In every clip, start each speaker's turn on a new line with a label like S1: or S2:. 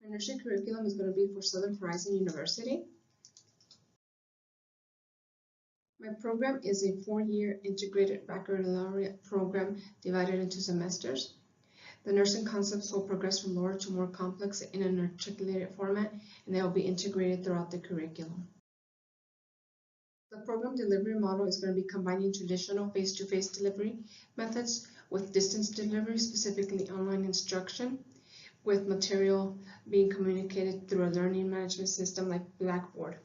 S1: Our nursing curriculum is going to be for Southern Horizon University. My program is a 4-year integrated baccalaureate program divided into semesters. The nursing concepts will progress from lower to more complex in an articulated format, and they will be integrated throughout the curriculum. The program delivery model is going to be combining traditional face-to-face delivery methods with distance delivery, specifically online instruction, with material being communicated through a learning management system like Blackboard.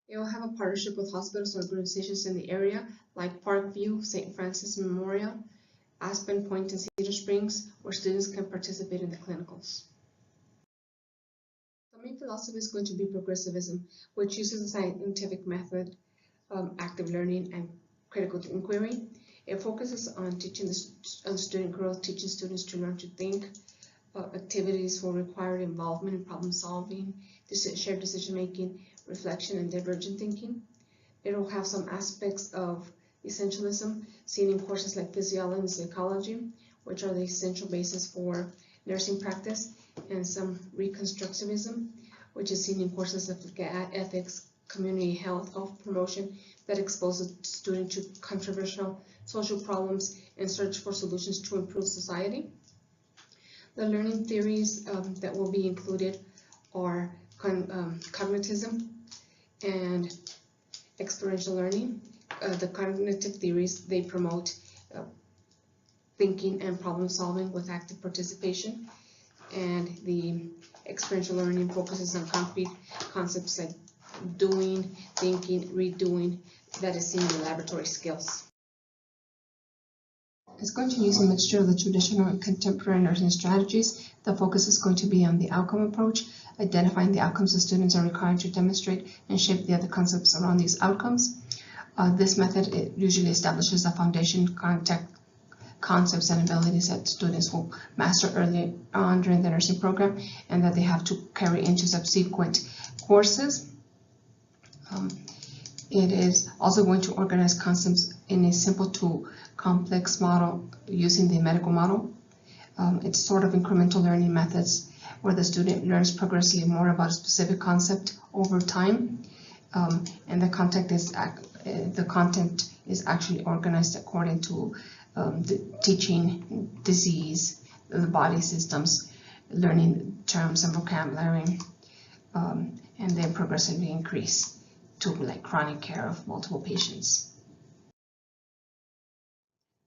S1: It will have a partnership with hospitals and organizations in the area like Parkview, St. Francis Memorial, Aspen Point, and Cedar Springs, where students can participate in the clinicals. The main philosophy is going to be progressivism, which uses the scientific method, active learning, and critical inquiry. It focuses on teaching the student growth, teaching students to learn to think. Activities will require involvement in problem solving, shared decision making, reflection, and divergent thinking. It will have some aspects of essentialism seen in courses like physiology and psychology, which are the essential basis for nursing practice, and some reconstructivism, which is seen in courses of ethics, community health promotion, that exposes the student to controversial social problems and search for solutions to improve society. The learning theories that will be included are cognitism and experiential learning. The cognitive theories, they promote thinking and problem solving with active participation, and the experiential learning focuses on concrete concepts like doing, thinking, redoing, that is seen in laboratory skills. It's going to use a mixture of the traditional and contemporary nursing strategies. The focus is going to be on the outcome approach, identifying the outcomes the students are required to demonstrate and shape the other concepts around these outcomes. This method usually establishes a foundation concepts and abilities that students will master early on during the nursing program and that they have to carry into subsequent courses. It is also going to organize concepts in a simple to complex model using the medical model. It's sort of incremental learning methods where the student learns progressively more about a specific concept over time, and the content is actually organized according to the teaching, disease, the body systems, learning terms and vocabulary, and then progressively increase to like chronic care of multiple patients.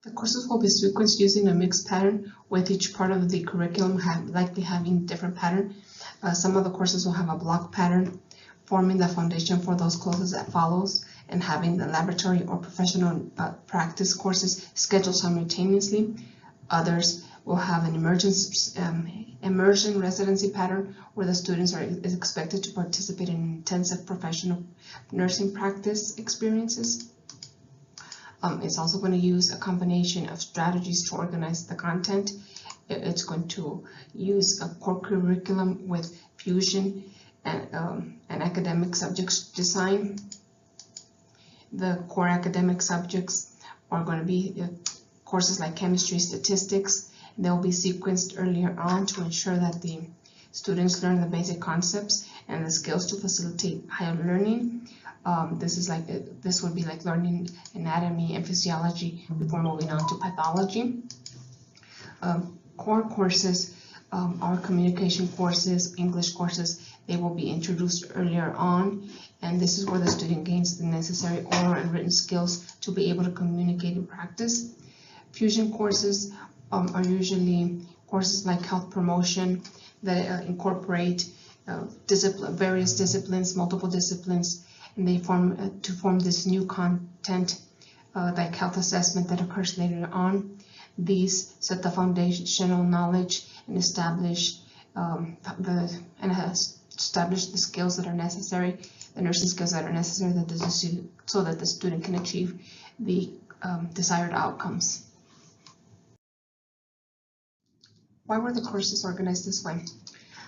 S1: The courses will be sequenced using a mixed pattern, with each part of the curriculum likely having different pattern. Some of the courses will have a block pattern, forming the foundation for those courses that follows, and having the laboratory or professional practice courses scheduled simultaneously. Others will have an immersion residency pattern where the students is expected to participate in intensive professional nursing practice experiences. It's also going to use a combination of strategies to organize the content. It's going to use a core curriculum with fusion and academic subjects design. The core academic subjects are going to be courses like chemistry, statistics. They will be sequenced earlier on to ensure that the students learn the basic concepts and the skills to facilitate higher learning. This would be like learning anatomy and physiology before moving on to pathology. Core courses are communication courses, English courses. They will be introduced earlier on, and this is where the student gains the necessary oral and written skills to be able to communicate in practice. Fusion courses are usually courses like health promotion that incorporate various disciplines, multiple disciplines, and they form this new content like health assessment that occurs later on. These set the foundational knowledge and establish the skills that are necessary, the nursing skills that are necessary so that the student can achieve the desired outcomes. Why were the courses organized this way?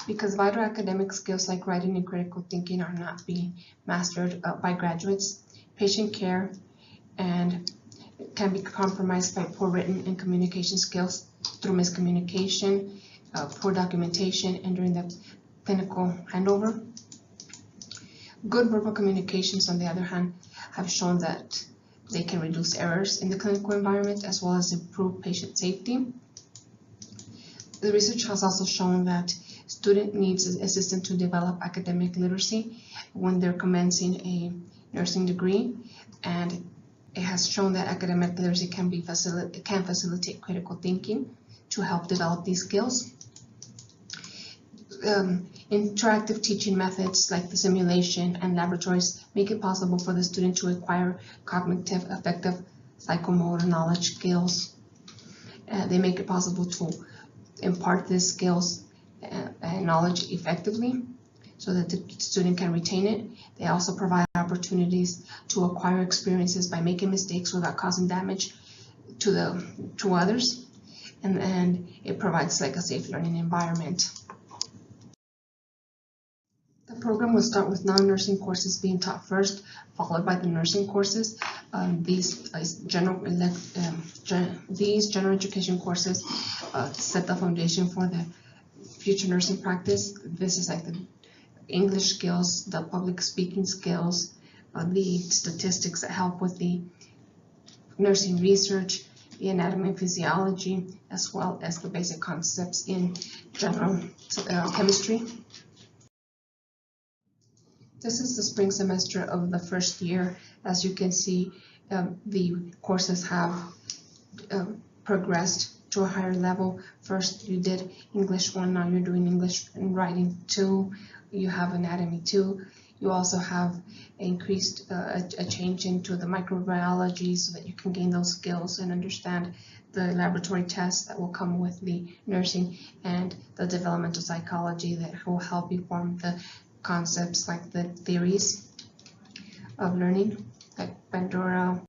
S1: Because vital academic skills like writing and critical thinking are not being mastered by graduates. Patient care and can be compromised by poor written and communication skills through miscommunication, poor documentation, and during the clinical handover. Good verbal communications, on the other hand, have shown that they can reduce errors in the clinical environment as well as improve patient safety. The research has also shown that student needs assistance to develop academic literacy when they're commencing a nursing degree, and it has shown that academic literacy can facilitate critical thinking to help develop these skills. Interactive teaching methods like the simulation and laboratories make it possible for the student to acquire cognitive, affective, psychomotor knowledge skills. They make it possible to impart these skills and knowledge effectively so that the student can retain it. They also provide opportunities to acquire experiences by making mistakes without causing damage to others, and it provides like a safe learning environment. The program will start with non-nursing courses being taught first, followed by the nursing courses. These general education courses set the foundation for the future nursing practice. This is like the English skills, the public speaking skills, the statistics that help with the nursing research, the anatomy and physiology, as well as the basic concepts in general chemistry. This is the spring semester of the first year. As you can see, the courses have progressed to a higher level. First you did English 1, now you're doing English and Writing 2. You have Anatomy 2. You also have increased a change into the microbiology so that you can gain those skills and understand the laboratory tests that will come with the nursing, and the developmental psychology that will help you form the concepts like the theories of learning, like Bandura.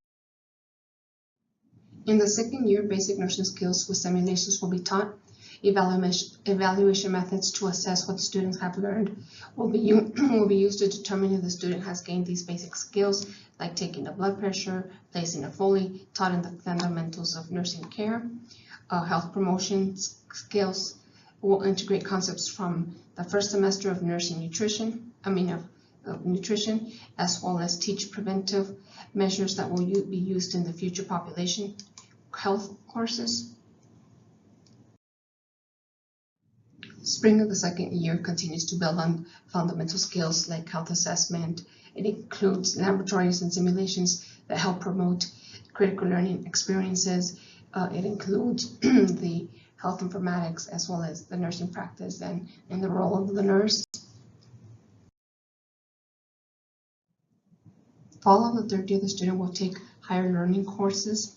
S1: In the second year, basic nursing skills with simulations will be taught. Evaluation methods to assess what students have learned will be used to determine if the student has gained these basic skills, like taking the blood pressure, placing a Foley, taught in the fundamentals of nursing care. Health promotion skills will integrate concepts from the first semester of nursing nutrition, nutrition, as well as teach preventive measures that will be used in the future population health courses. Spring of the second year continues to build on fundamental skills like health assessment. It includes laboratories and simulations that help promote critical learning experiences. It includes the health informatics as well as the nursing practice and the role of the nurse. Fall of the third year, the student will take higher learning courses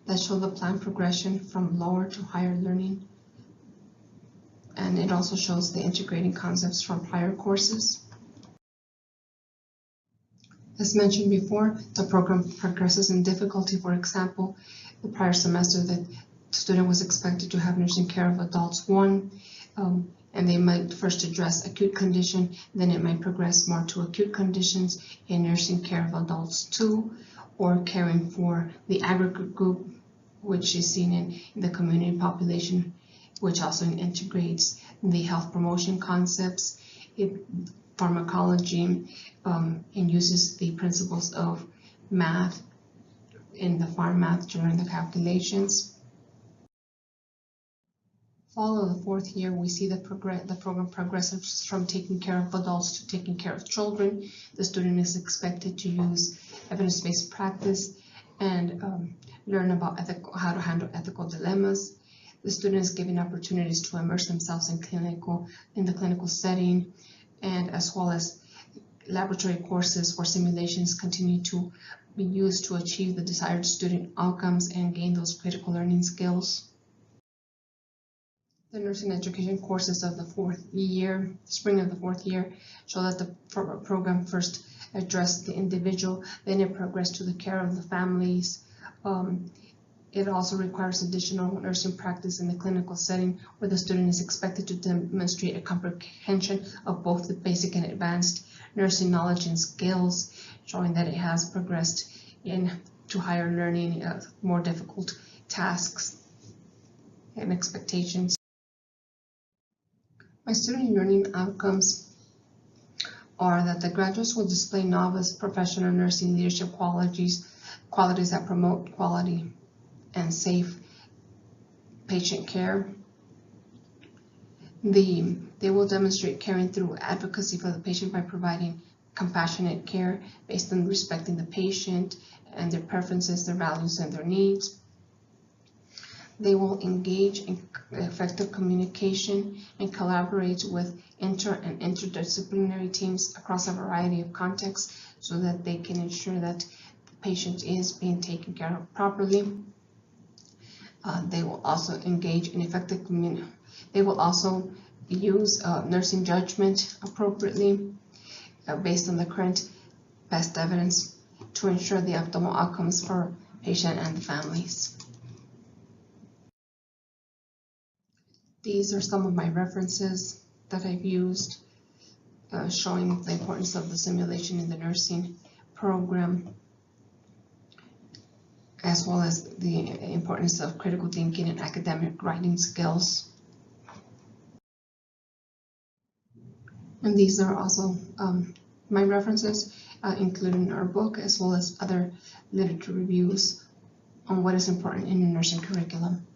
S1: that show the planned progression from lower to higher learning. And it also shows the integrating concepts from prior courses. As mentioned before, the program progresses in difficulty. For example, the prior semester, the student was expected to have nursing care of adults 1, and they might first address acute condition, then it might progress more to acute conditions in nursing care of adults 2, or caring for the aggregate group, which is seen in the community population, which also integrates the health promotion concepts, pharmacology, and uses the principles of math in the farm math during the calculations. Fall of the fourth year, we see the program progresses from taking care of adults to taking care of children. The student is expected to use evidence-based practice and learn about how to handle ethical dilemmas. The student is given opportunities to immerse themselves in the clinical setting, and as well as laboratory courses where simulations continue to be used to achieve the desired student outcomes and gain those critical learning skills. The nursing education courses of the spring of the fourth year, show that the program first addressed the individual, then it progressed to the care of the families. It also requires additional nursing practice in the clinical setting, where the student is expected to demonstrate a comprehension of both the basic and advanced nursing knowledge and skills, showing that it has progressed to higher learning, more difficult tasks and expectations. My student learning outcomes are that the graduates will display novice professional nursing leadership qualities that promote quality and safe patient care. They will demonstrate caring through advocacy for the patient by providing compassionate care based on respecting the patient and their preferences, their values, and their needs. They will engage in effective communication and collaborate with inter and interdisciplinary teams across a variety of contexts so that they can ensure that the patient is being taken care of properly. They will also engage in effective communication. They will also use nursing judgment appropriately based on the current best evidence to ensure the optimal outcomes for patient and families. These are some of my references that I've used showing the importance of the simulation in the nursing program, as well as the importance of critical thinking and academic writing skills. And these are also my references, including our book, as well as other literature reviews on what is important in the nursing curriculum.